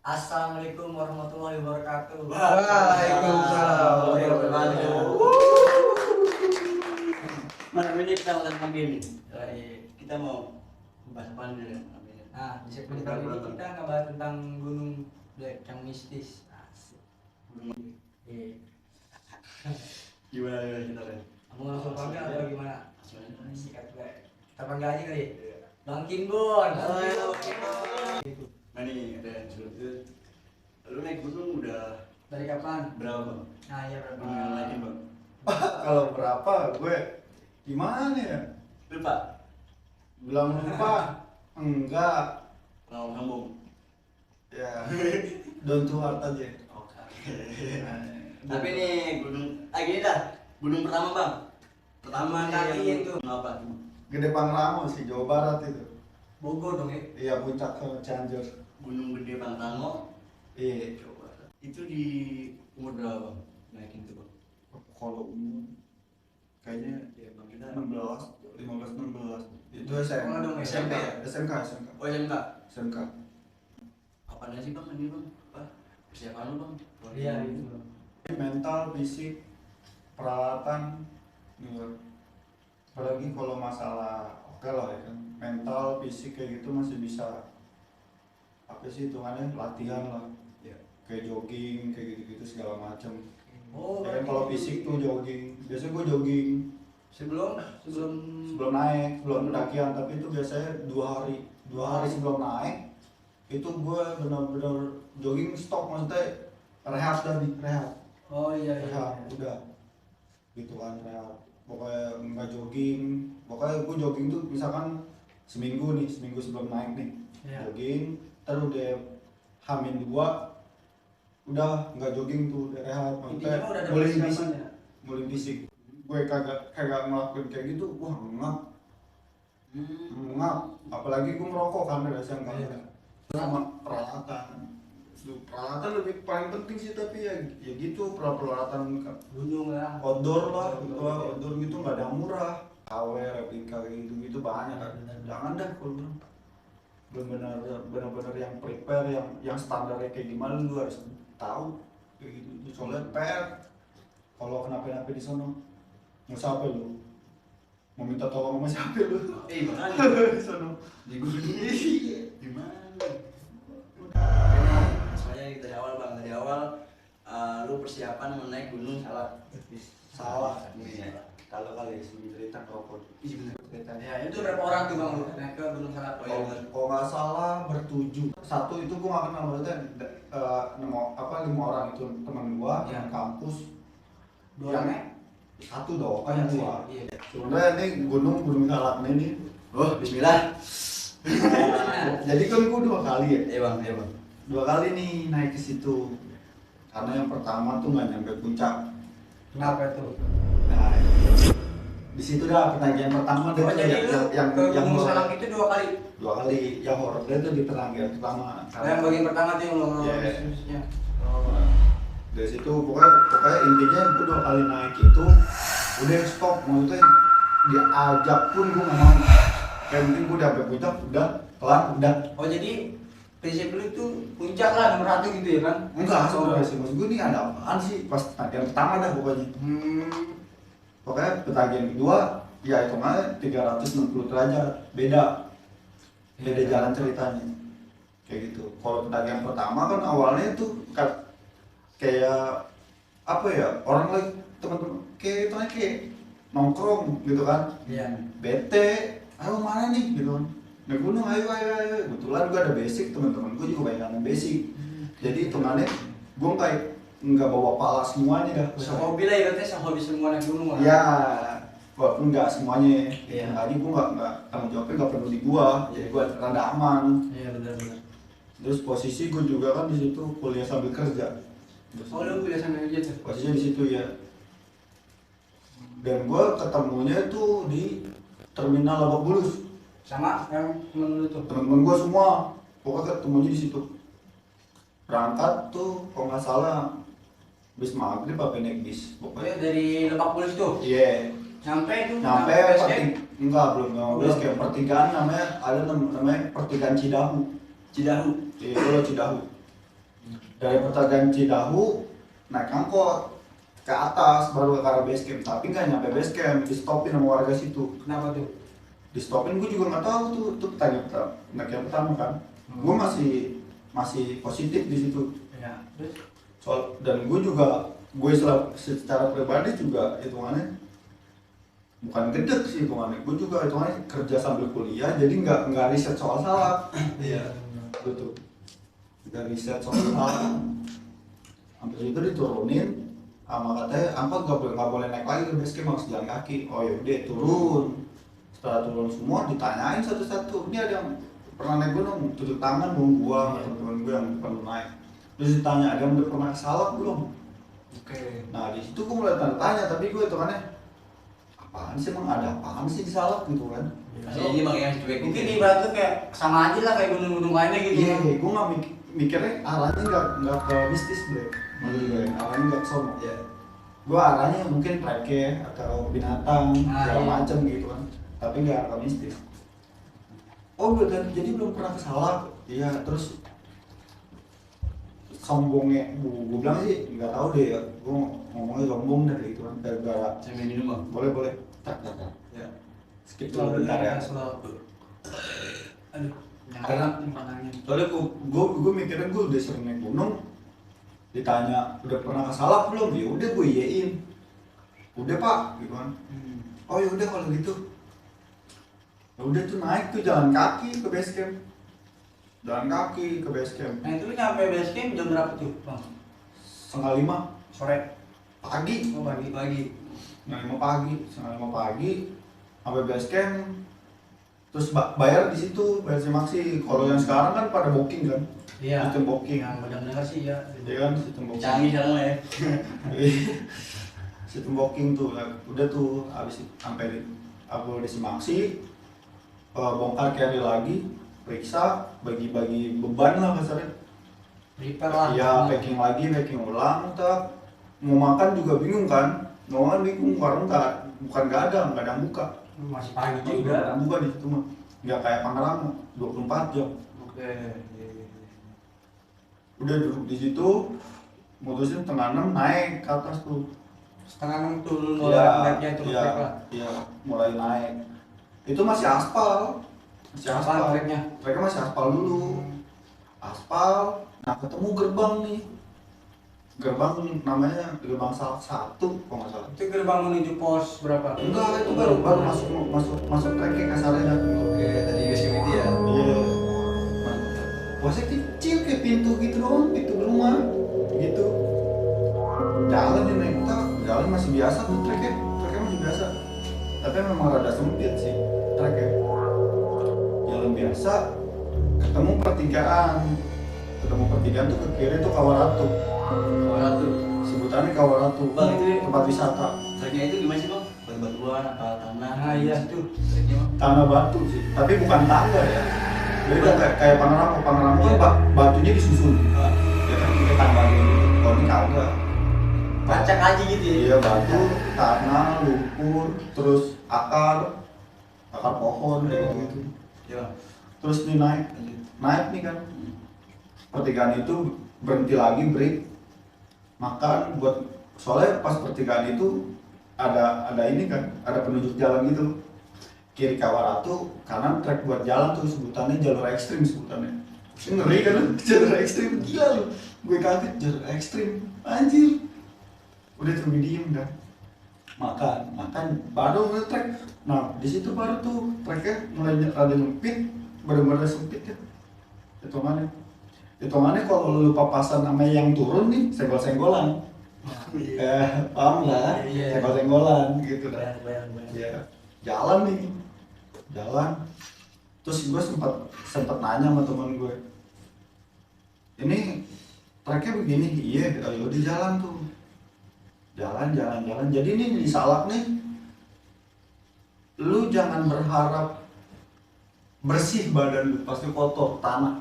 Assalamualaikum warahmatullahi wabarakatuh. Waalaikumsalam warahmatullahi wabarakatuh. Malam ini kita makan kambing. Kita mau bahas apa dulu ya? Nah, di segmen kali ini kita ngebahas tentang gunung Black yang mistis. Asik. Iya. Gimana kita kan? Kamu langsung panggil atau gimana? Sikat gue. Kita panggil aja kali. Bang Kimbon. Gitu. Nah nih ada cerita. Lu naik gunung udah Dari kapan? berapa bang? Nah, ya berapa? Gunung yang naikin bang? Kalau berapa gue gimana ya? Lupa. Bilang lupa? Enggak. Mau sambung. Ya. Don't to heart aja. Oke. Tapi nih gunung, gini dah. Gunung pertama bang. Pertama Kaki nih itu. yang apa? Gede Pangrango sih, Jawa Barat itu. Bogor dong ya? Iya, puncak ke Cianjur. Gunung Gede Pangrango. Iya. Coba. Itu di umur berapa bang? Naikin tuh bang? Kalau umur kayaknya Ya bang kita 16, 15, 16. Itu Sekolah dong, ya? SMK ya? SMK. Oh SMK. SMK. Apa aja sih bang ini bang? Apa? Persiapan lu bang? Iya, itu. Mental, fisik, peralatan, ya. Apalagi kalau masalah oke lah ya kan, mental, fisik kayak gitu masih bisa apa sih hitungannya latihan lah, Ya. kayak jogging kayak gitu-gitu segala macam. Oh, Ya kan kalau fisik tuh jogging, biasanya gue jogging sebelum sebelum naik, sebelum pendakian, tapi itu biasanya dua hari sebelum naik itu gue benar-benar jogging stop, maksudnya rehat tadi, rehat. Oh iya iya. Rehat, udah gitu kan, rehat. Pokoknya nggak jogging, pokoknya gue jogging tuh misalkan seminggu sebelum naik nih, Iya. jogging, terus udah Hamin 2 udah nggak jogging tuh, udah rehat, Intinya mah udah ada mulai persiapan fisik, ya? mulai fisik. Gue kagak ngelakuin kayak gitu, wah ngap, apalagi gue merokok kan dari SMK. Iya. Sama peralatan, peralatan lebih paling penting sih, tapi ya gitu, peralatan Gunung lah. outdoor lah, gitu lah, outdoor gitu nggak ada yang murah, KW, replika gitu gitu banyak kan. Jangan dah kalau benar-benar yang prepare, yang standarnya kayak gimana lu harus tahu kayak gitu. Soalnya PR kalau kenapa-napa di sono mau siapa lu, mau minta tolong sama siapa lu Makanya di sono. di gunung gimana? Saya dari awal bang, dari awal lu persiapan mau naik gunung salah. Salah nih, kalau kali sebelum cerita rokok. Iya bener. Ceritanya Ya, itu berapa orang tuh Bang lu naik ke Gunung Salak? Oh, iya, bener. kalau nggak salah bertujuh. Satu itu gua nggak kenal, maksudnya 5 orang itu teman gua, Iya. teman kampus. Dua Yang orang? satu dong, kan Iya, dua. iya. Sebenarnya ini gunung Salak ini. Oh Bismillah. Jadi kan gua 2 kali ya. Iya bang, iya bang. 2 kali nih naik ke situ. Karena yang pertama tuh nggak nyampe puncak. Kenapa itu? Nah, di situ dah penagihan pertama deh, Oh, jadi lu ke Gunung horor. Salak itu 2 kali? 2 kali. Yang horor itu di penagihan pertama. Oh, yang bagian pertama tuh yang lo Iya. khususnya. Dari situ pokoknya intinya gue 2 kali naik itu udah stop, maksudnya diajak pun gue nggak mau. Kayak penting gue udah sampai puncak, udah kelar, udah. Oh, jadi prinsip lu itu puncak lah nomor 1 gitu ya kan? Enggak sebenarnya sih, maksud gue nih ada apaan sih pas penagihan pertama dah pokoknya. Pokoknya penagihan kedua ya itu mah 360 derajat beda jalan ceritanya kayak gitu. Kalau penagihan pertama kan awalnya tuh kayak apa ya, orang lagi teman-teman kayak nongkrong gitu kan, Iya. bete, ayo mana nih gitu kan, naik gunung, ayo. Kebetulan gue ada basic, teman-teman gue juga banyak yang basic, jadi hitungannya gue nggak bawa pala semuanya dah. Sehobi lah ibaratnya, sehobi semua naik gunung lah. Ya, walaupun nggak semuanya. Iya. Tadi gue nggak tanggung jawabnya nggak perlu di gua, jadi gue rada aman. Iya benar-benar. Terus posisi gue juga kan di situ kuliah sambil kerja. Oh, lu kuliah sambil kerja tuh? Posisinya di situ ya. Dan gue ketemunya tuh di terminal Lebak Bulus. Sama yang temen lu tuh? Temen-temen gue semua, pokoknya ketemunya di situ. Berangkat tuh, kalau nggak salah, bis maghrib apa naik bis. Pokoknya dari Lebak Bulus tuh? Iya. Nyampe itu? Nyampe base camp? enggak, belum base camp. Pertigaan namanya, ada namanya pertigaan Cidahu. Cidahu. Iya, kalau Cidahu. Dari pertigaan Cidahu naik angkot ke atas baru ke arah base camp, tapi nggak nyampe base camp, di stopin sama warga situ. Kenapa tuh? Di stopin gue juga nggak tahu tuh pertanyaan yang pertama kan. Gue masih positif di situ. Ya, terus Dan gue secara pribadi juga hitungannya bukan gedek sih hitungannya. Gue juga hitungannya kerja sambil kuliah, jadi nggak riset soal salak. Iya. Betul. Nggak riset soal salak. Sampai itu diturunin, sama katanya angkot nggak boleh naik lagi ke base camp, harus jalan kaki. Oh yaudah turun. Setelah turun semua ditanyain satu-satu. Ini ada yang pernah naik gunung, tutup tangan mau gua teman-teman gue yang pernah naik. Terus ditanya ada yang udah pernah salak belum? oke. Nah di situ gue mulai tanya, tapi gue itu kan apaan sih, emang ada apaan sih di salak gitu kan? Masih ini bang yang cuek. Mungkin ibaratnya kayak sama aja lah kayak gunung-gunung lainnya gitu. Iya, gue nggak mikirnya arahnya nggak ke mistis deh. Maksud gue arahnya nggak ke sono. Iya. Gue arahnya mungkin treke atau binatang segala iya. macam gitu kan, tapi nggak arah mistis. Oh jadi belum pernah ke salak? Iya, terus sombongnya gue bilang sih nggak tahu deh ya, gue ngomongnya sombong dari itu kan, gara-gara Sambil minum bang. boleh tak Ya. skip dulu bentar ya. Aduh, Karena makanya. soalnya gue mikirnya gue udah sering naik gunung, ditanya udah pernah ke salak belum, ya udah gue iyain, udah pak gitu kan. Oh ya udah kalau gitu, ya udah tuh naik tuh jalan kaki ke base camp, jalan kaki ke base camp. Nah itu lu nyampe base camp jam berapa tuh bang? 4:30 Sore? pagi, Oh pagi. 5 pagi, 5 pagi sampai base camp. Terus bayar di situ, bayar simaksi. Kalau yang sekarang kan pada booking kan, Iya. sistem booking. Yang benar-benar sih ya. Iya kan, sistem booking. Canggih sekarang lah ya. Sistem booking tuh, udah tuh habis itu sampai aku di simaksi, bongkar carry lagi, periksa, bagi-bagi beban lah kasarnya. Prepare lah. Iya, packing lagi, packing ulang, tak. Mau makan juga bingung kan, mau makan bingung, warung bukan nggak ada yang buka. Masih pagi Nggak juga. ada yang buka di situ mah, nggak kayak Pangrango 24 jam. Oke. Udah duduk di situ, mutusin 5:30 naik ke atas tuh. 5:30 tuh lu mulai naiknya itu iya, trek lah. iya, mulai naik. Itu masih aspal, Apaan treknya? Treknya masih aspal dulu, aspal. Nah ketemu gerbang nih, gerbang namanya gerbang salah satu kalau nggak salah. Itu gerbang menuju pos berapa? Enggak, itu baru masuk treknya kasarnya. Oke, tadi gue itu ya. Iya. Nah, posnya kecil kayak pintu gitu doang, pintu rumah gitu. Jalan nih naik tak, jalan masih biasa tuh treknya masih biasa. Tapi memang rada sempit sih treknya. Jalan biasa, ketemu pertigaan tuh ke kiri tuh Kawaratu. Sebutannya Kawaratu. Bang, itu tempat wisata. treknya itu gimana sih bang? Batu-batuan apa tanah? Nah iya itu. Treknya bang. Tanah batu sih, tapi bukan tangga ya. Beda kayak Pangrango kan batunya disusun. Ya kan kita tangga gitu. Kalau ini kagak. Kacak aja gitu ya. Iya, batu, tanah, lumpur, terus akar pohon kayak gitu. Iya. Terus nih naik nih kan. Pertigaan itu berhenti lagi, break, makan buat, soalnya pas pertigaan itu ada ini kan, ada penunjuk jalan gitu. Kiri Kawaratu, kanan trek buat jalan tuh, sebutannya jalur ekstrim sebutannya. Ngeri kan lu, jalur ekstrim, gila lu. Gue kaget, jalur ekstrim, anjir. Udah tuh diem kan, makan baru mulai trek. Nah di situ baru tuh treknya mulai rada nyempit, bener-bener sempit ya hitungannya kalau lu papasan sama yang turun nih senggol-senggolan. Paham lah, Iya. senggol-senggolan gitu kan. Bayang. Ya jalan terus gue sempat nanya sama temen gue, ini treknya begini. Iya, udah jalan tuh, jalan. Jadi ini di Salak nih, lu jangan berharap bersih badan lu, pasti kotor tanah.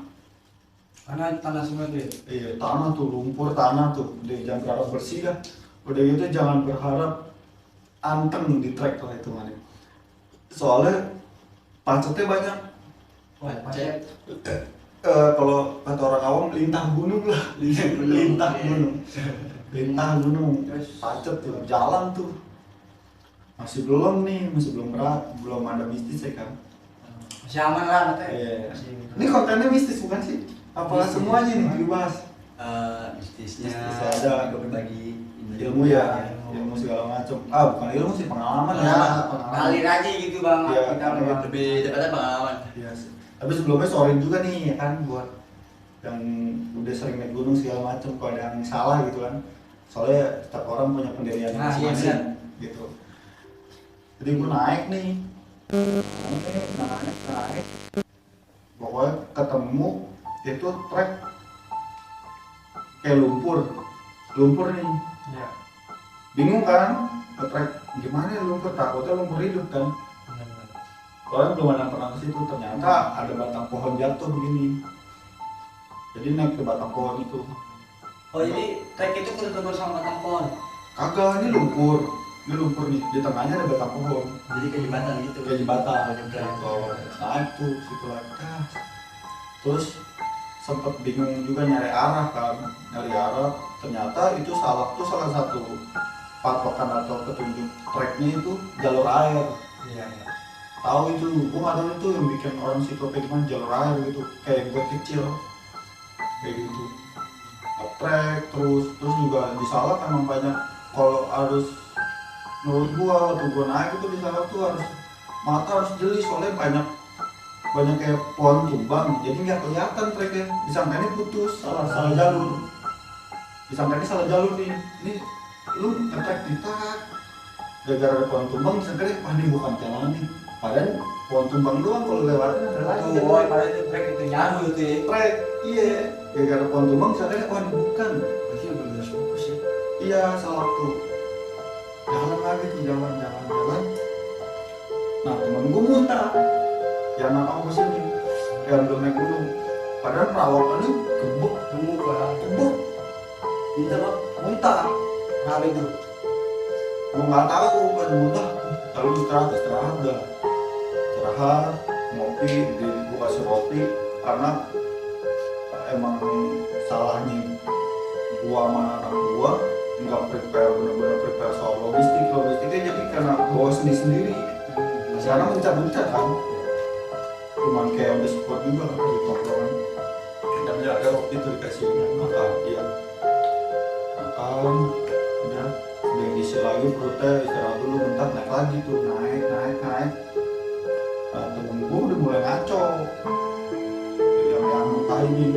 Karena tanah semua tuh ya. Iya, tanah tuh, lumpur tanah tuh, jangan berharap bersih dah. Udah gitu jangan berharap anteng di trek lah hitungannya. Soalnya pacetnya banyak. Wah, macet. kalau kata orang awam lintah gunung lah. Lintah gunung. Terus? Pacet tuh, jalan tuh. Masih belum berat, belum ada mistis ya kan. Masih aman lah katanya. Iya. Masih gitu. Ini kontennya mistis bukan sih? Apa Mistis. semuanya nih dibahas? Mistisnya Mistis ada. berbagi Ilmu ya, ilmu segala macam. Bukan ilmu sih, pengalaman ya. Ngalir aja gitu bang. Iya, Kita bang. lebih tepatnya pengalaman. Iya sih. Tapi sebelumnya sorry juga nih ya kan buat yang udah sering naik gunung segala macam, kalau ada yang salah gitu kan. Soalnya setiap orang punya pendirian Nah, iya, masing-masing benar. gitu. Jadi gue naik nih, naik. Pokoknya ketemu itu trek kayak lumpur nih. Iya. Bingung kan, trek gimana ya lumpur, takutnya lumpur hidup kan. Benar-benar. Orang belum ada pernah ke situ, ternyata ada batang pohon jatuh begini. Jadi naik ke batang pohon itu. Oh jadi trek itu ketemu sama batang pohon. Kagak, ini lumpur nih, di tengahnya ada batang pohon. Jadi kayak jembatan gitu. Kayak jembatan. Jembatan. Naik tuh situ lagi. Terus sempet bingung juga nyari arah kan, ternyata itu salah satu patokan atau petunjuk treknya itu jalur air. Iya. Tahu itu, gua nggak tahu itu yang bikin orang situ kayak gimana, jalur air gitu, kayak gue kecil kayak gitu. Trek terus juga disalah kan banyak. Kalau harus menurut gua waktu gua naik itu disalah tuh harus mata harus jeli, soalnya banyak kayak pohon tumbang, jadi nggak kelihatan treknya. Disangkanya putus, salah jalur. Disangkanya salah jalur nih. Ini lu ngetrek di tak gara-gara ada pohon tumbang, disangkanya wah ini bukan jalan nih. Padahal pohon tumbang doang, kalau lewatin ada lagi. Tuh, oh, pada itu trek itu nyaru itu ya. Trek, iya. Gara-gara pohon tumbang, disangkanya wah ini bukan. Berarti udah bener fokus ya. Iya, salah tuh. Jalan lagi tuh, jalan. Nah, temen gue muntah. Yang nakal ke sini, yang belum naik gunung. Padahal perawakannya kebuk. Minta bang. Muntah. Kenapa itu? Gue nggak tahu kan muntah. Lalu istirahat dah. Istirahat, ngopi, gue kasih roti karena emang salahnya gua sama anak gua nggak bener-bener prepare soal logistiknya, jadi karena bawa sendiri karena mencat kan, cuman kayak udah support juga kan di tongkrongan. Dan ada waktu itu dikasih makan, iya makan, udah diisi lagi perutnya, istirahat dulu bentar, naik lagi tuh, naik. Nah temen gua udah mulai ngaco, yang muntah ini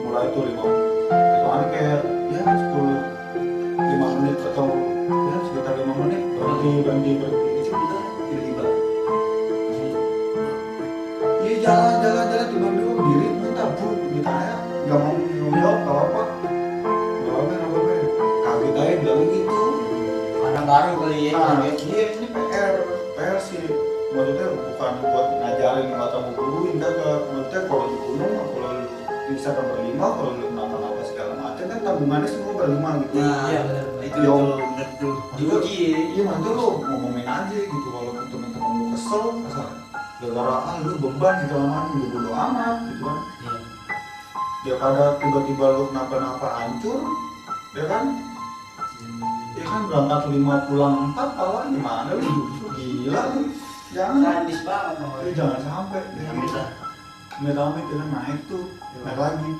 mulai tuh hitungannya kayak ya 5 menit atau ya sekitar 5 menit berhenti Itu kita tiba-tiba. iya jalan tiba-tiba berdiri muntah kita ya nggak mau jawab apa kaget aja bilang gitu. Anak baru kali ya. Nah iya ini PR sih, maksudnya bukan buat ngajarin atau nguruin, maksudnya kalau di gunung kalau lu misalkan berlima, kalau lu kenapa-napa segala macam kan tabungannya semua berlima gitu. Nah, Iya, benar. itu bener tuh. Diuji. Iya nanti lu ngomongin aja gitu, walaupun teman-teman lu kesel gara-gara lu beban gitu aman, lu bodo amat gitu kan. Iya. Ya pada tiba-tiba lu kenapa-napa hancur, ya kan? Ya kan berangkat 5 pulang 4, pala gimana lu? Gila lu. Jangan. Sadis banget bang. Lu jangan sampai. Amit-amit kita naik tuh, naik lagi.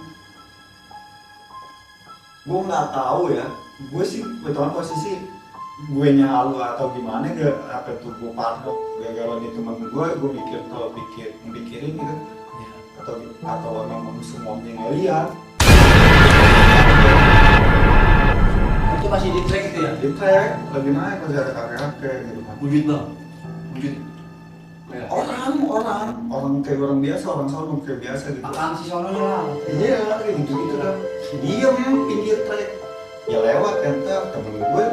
Gue nggak tahu ya, gue sih betulan posisi gue nya halu atau gimana gak, apa tuh gue parno gara-gara di temen gue mikirin gitu, atau memang semuanya ngeliat. Itu masih di trek itu ya? Di trek lagi naik masih ada kakek gitu kan. Wujud bang. Wujud. Orang kayak orang biasa, orang sono kayak biasa gitu. Akang si sononya lah. Iya kayak gitu kan. Diam pinggir trek. Ya lewat kan temen gue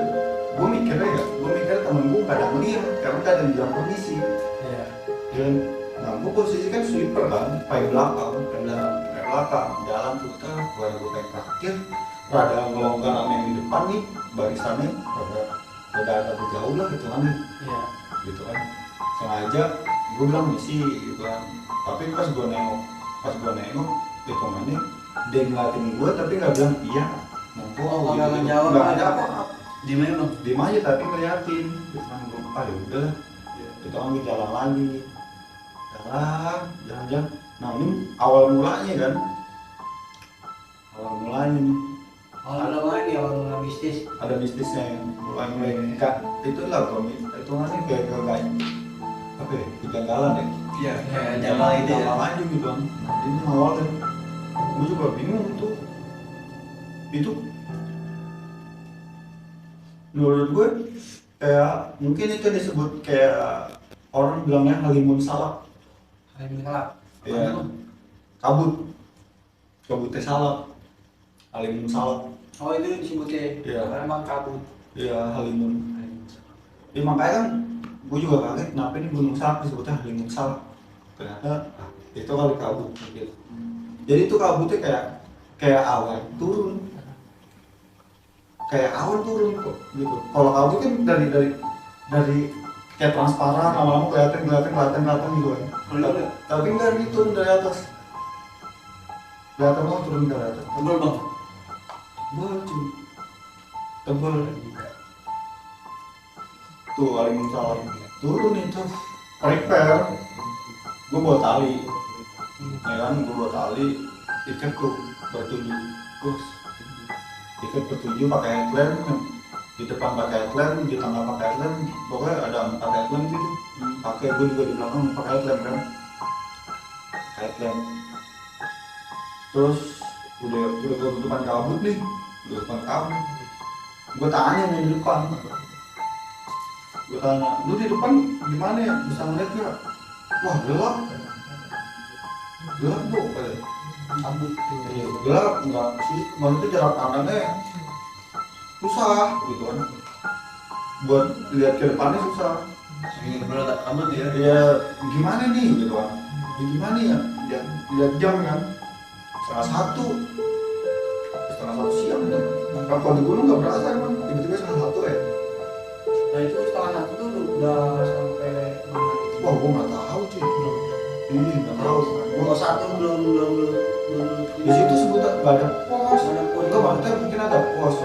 mikir temen gue kadang ngeliat karena kadang di dalam kondisi. Iya. Dan nah gue posisi kan sweeper kan, paling belakang jalan tuh gue kayak terakhir rada ngelonggar sama yang di depan nih barisannya rada agak jauh lah gitu kan. Iya. Gitu kan sengaja gue bilang misi gitu kan, tapi pas gue nengok hitungannya dia ngeliatin gue tapi nggak bilang iya mampu Oh, nggak menjawab, nggak nggak ada ada. apa. Di mana bang? Diem aja tapi ngeliatin gitu kan. Gue ya udah itu kan gue jalan lagi, jalan. Nah ini awal mulanya kan, nih Awal mula nih, awal mula bisnis. ada bisnisnya yang mulai enggak itulah komit hitungannya kayak apa ya, kegagalan ya. Iya, kayak Ya, jalan itu ya. Jalan aja gitu kan. Ini awalnya gue juga bingung tuh. Itu menurut gue kayak mungkin itu disebut kayak orang bilangnya halimun salak. Hari ini kelak. Ya, kabutnya salak, halimun salak. Oh itu disebutnya. Iya. Karena emang kabut. Ya halimun. Ya makanya kan gue juga kaget kenapa ini gunung salak disebutnya halimun salak. Ternyata itu kali kabut gitu. Jadi itu kabutnya kayak awan turun. Kayak awan turun kok gitu. Kalau kabut kan dari kayak transparan, lama-lama kelihatan gitu kan. Tapi enggak ini turun dari atas. Kelihatan mau turun dari atas. Tebel bang. Tebel. Tuh halimun salak turun itu. Prepare. Gue bawa tali. Ya kan, gue bawa tali. Ikat tuh bertujuh. Terus ikat bertujuh pakai headlamp. Di depan pakai headlamp, di tengah pakai headlamp. Pokoknya ada 4 headlamp gitu. Pakai gue juga di belakang pakai headlamp kan. Headlamp. Terus udah gue tutupan kabut nih. Gue tanya nih di depan. Gue tanya, lu di depan gimana ya? Bisa ngeliat nggak? Wah gelap. Gelap bu. Kabut. Iya, gelap enggak sih. Maksudnya jarak pandangnya susah gitu kan. Buat lihat ke depannya susah. Ini bener tak kabut ya. Ya gimana nih gitu kan. Ya gimana ya? Lihat jam kan. Setengah satu siang kan. Kalau di gunung nggak berasa emang. Tiba-tiba setengah satu ya. Nah itu setengah satu tuh udah sampai mana? Wah gua nggak tahu cuy. Iya nggak tahu. Gua satu belum. Di situ sebutnya nggak ada pos. Ada pos. Enggak maksudnya mungkin ada pos.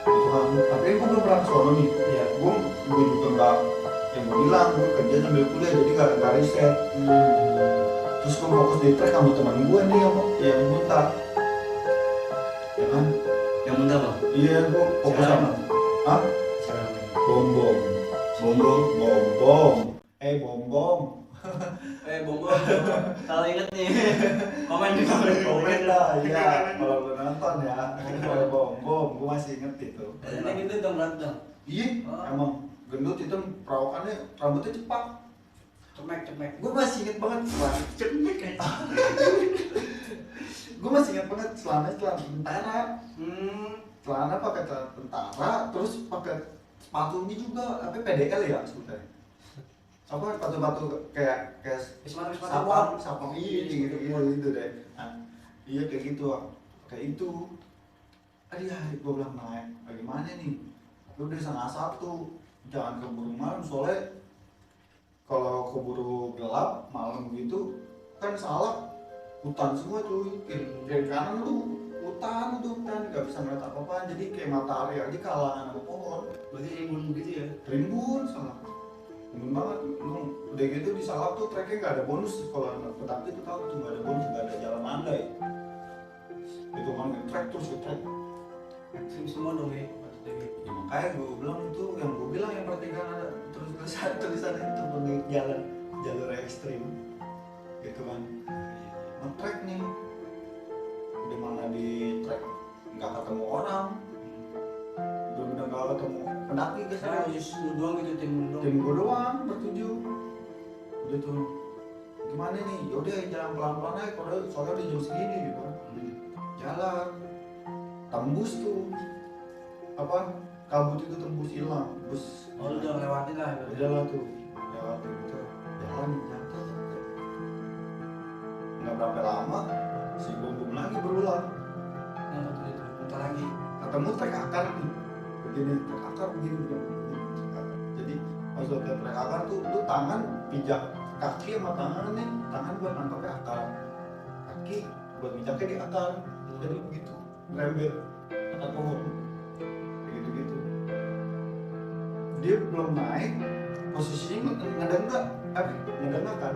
Gitu kan. Tapi gua belum pernah ke sono nih. Iya. Gue juga nggak yang gue bilang gue kerja sambil kuliah jadi nggak riset. Terus gue fokus di trek sama teman gue nih yang muntah. Ya kan? Yang muntah bang. Iya gue fokus Siapa, sama. Bang? Hah? Bom. Bobo. Kalau inget nih, komen di Komen lah, iya. Kalau lu nonton ya, bom. Gue masih inget itu. Ini gitu dong berat dong. Iya, Oh. emang gendut itu perawakannya rambutnya cepat. Cemek. Gue masih inget banget cemek aja. Gue masih inget banget celana tentara. Celana pakai celana tentara, terus pakai sepatunya juga apa PDL ya sebetulnya. Apa sepatu kayak sapam iya gitu deh. Nah, iya kayak gitu, kayak itu. Gue bilang naik, bagaimana nih? Lu udah setengah satu, jangan keburu malam soalnya kalau keburu gelap malam gitu kan salah hutan semua cuy. Kiri kanan lu hutan nggak bisa ngeliat apa-apa, jadi kayak matahari aja kalangan sama pohon. Berarti rimbun gitu ya? Rimbun salah. Rimbun banget. Lu udah gitu di Salak tuh treknya nggak ada bonus. Kalau anak petani itu tahu tuh nggak ada bonus, nggak ada jalan landai. Itu kan trek terus trek. Ekstrim semua dong ya. Maksudnya gitu. Ya, makanya gue bilang itu yang gue bilang yang pertigaan ada tulisan itu menurut jalur ekstrim gitu kan. Nge-trek nih udah mana di trek nggak ketemu orang, udah nggak ketemu pendaki guys. Sekarang khusus lu doang gitu, tim lu doang. Tim gue doang bertujuh udah tuh gimana nih, yaudah jalan pelan-pelan aja kalau soalnya udah jam segini gitu kan. Jalan tembus tuh apa kabut itu tembus hilang bus. Oh lu udah lewatin lah. Udah lah tuh lewatin itu jalan nyantai nggak berapa lama si bom lagi berulang. Yang satu itu, bentar lagi. Ketemu trek akar nih begini, trek akar begini. Jadi maksudnya trek akar tuh lu tangan pijak kaki sama tangan nih, tangan buat nangkapnya akar, kaki buat mijaknya di akar, jadi begitu rembet akar pohon gitu. Dia belum naik, posisinya ngedengak kan,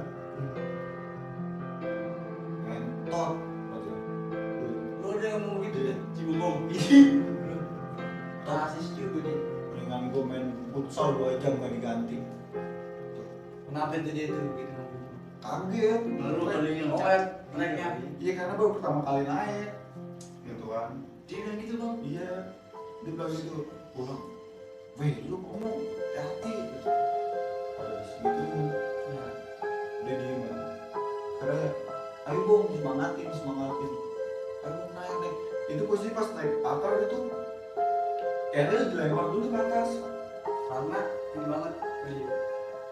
mentot gitu. Lu udah ngomong gitu ya? Cibungong. Rasis juga dia. Dengan gue main futsal 2 jam gak diganti. Kenapa itu dia tuh gitu ngomong? Baru Kaget. kali yang Oh, tracknya. Iya karena baru pertama kali naik, gitu kan. Dia bilang gitu bang. Iya, dia bilang gitu. Pulang, weh lu ngomong hati. Pada segitu, Ya. dia diem kan. Karena ayo bong semangatin. Ayo bong naik. Itu posisi pas naik akar itu, Eril dilempar dulu ke atas. Karena ini banget.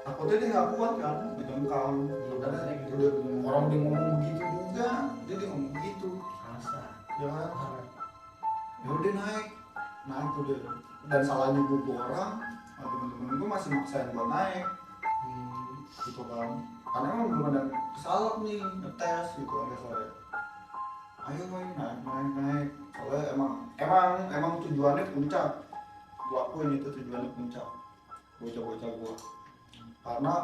Aku tadi nggak kuat kan, didengkam. Karena udah orang dia ngomong begitu juga, dia ngomong begitu. Asa. Ya kan? Ya udah naik udah. Dan salahnya gue orang, temen-temen gue masih maksain gue naik, gitu kan. Karena emang belum ada kesalap nih, ngetes gitu kan soalnya. Ayo naik. Soalnya emang tujuannya puncak. Gue akuin itu tujuannya puncak. Bocah-bocah gue. Karena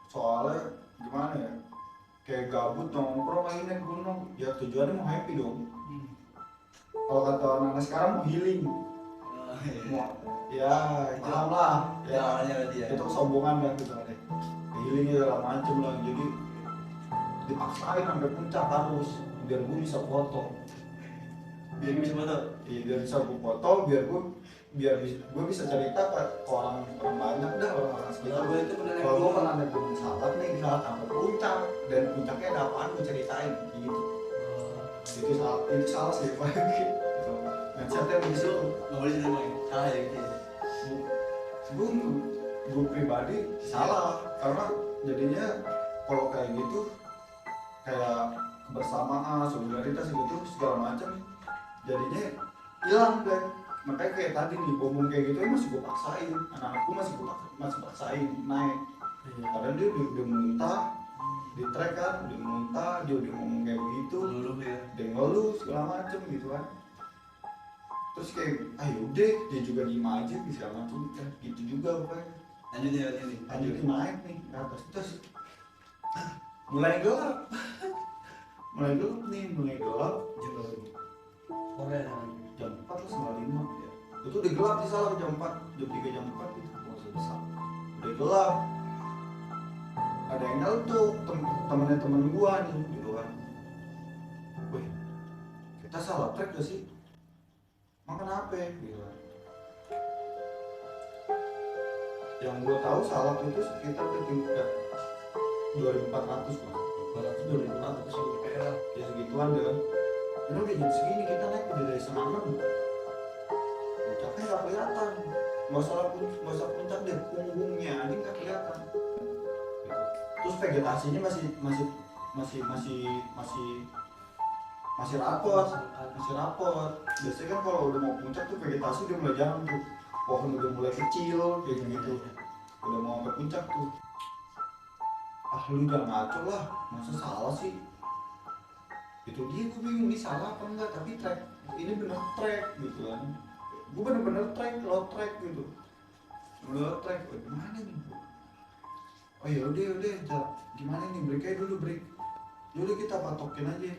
soalnya gimana ya? Kayak gabut nongkrong lagi naik gunung, ya tujuannya mau happy dong. Kalau kata anak sekarang mau healing, mau ya paham lah, ya Awalnya berarti ya. itu kesombongan kan gitu kan, healing segala macem lah, jadi dipaksain sampai puncak harus biar gue bisa foto, Biar bisa foto. iya biar bisa gue foto, biar gue bisa cerita ke orang banyak dah orang sekitar. Kalau gue itu pernah naik Kalau gue gunung. pernah naik gunung Salak nih, saat sampai puncak dan puncaknya ada apaan gue ceritain gitu. Itu salah sih Pak. Gitu. Mindsetnya di situ. Nggak boleh sih bang. Salah ya gitu. Gue pribadi salah karena jadinya kalau kayak gitu kayak kebersamaan, solidaritas gitu segala macam jadinya hilang deh. Makanya kayak tadi nih ngomong kayak gitu masih gue paksain, anak-anakku masih paksain naik. Karena dia udah muntah di trek kan, udah muntah, dia udah ngomong kayak begitu, Luluh ya. dia ngeluh segala macem gitu kan. Terus kayak, ayo deh, dia juga diem aja segala macem, kan gitu juga pokoknya. Lanjut ya ini. Lanjutin naik nih ke atas, terus mulai gelap, mulai gelap jam 4 atau setengah 5 ya. Itu udah gelap di Salak jam 4, jam 3 jam 4 itu masih besar. Udah gelap. Ada yang nyeletuk, temennya temen gua nih, gitu kan. Wih, kita salah trek gak sih? Makan apa? Gitu kan. Yang gua tahu Salak itu sekitar ke tingkat 2400 lah. 2400 ya segituan deh kan. Ini udah jam segini kita naik udah dari setengah 6. Puncaknya nggak kelihatan. Nggak usah puncak deh, punggungnya aja nggak kelihatan. Terus vegetasinya masih rapot. Biasanya kan kalau udah mau puncak tuh vegetasi udah mulai jarang tuh. Pohon udah mulai kecil kayak gitu. Udah mau ke puncak tuh. Ah lu jangan ngaco lah, masa salah sih? Itu dia gue bingung ini salah apa enggak, tapi track ini bener track gitu kan. Gue bener-bener track, low track gitu. Low track, gimana nih? Oh ya udah, gimana nih break aja dulu break. Yaudah kita patokin aja.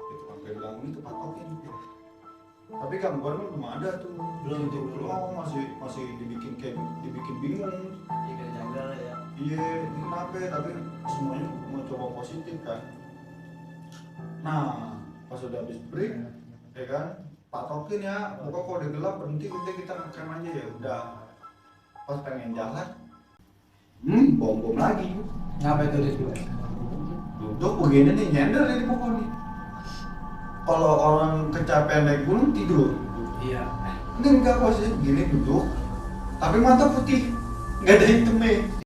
Itu sampai bilang itu patokin. Tapi gangguan belum ada tuh. Belum masih dibikin bingung. Iya janggal ya. Iya, ini kenapa ya? Tapi semuanya mau coba positif kan. Nah, pas udah habis break, ya kan, patokin ya. Pokoknya kalau udah gelap berhenti, udah kita ngecam aja ya. Udah. Pas pengen jalan, bom lagi. Ngapa itu dia? Duduk begini nih, nyender di pokok nih. Kalau orang kecapean naik gunung tidur. Iya. Ini enggak posisi begini duduk, tapi mata putih, nggak ada hitamnya.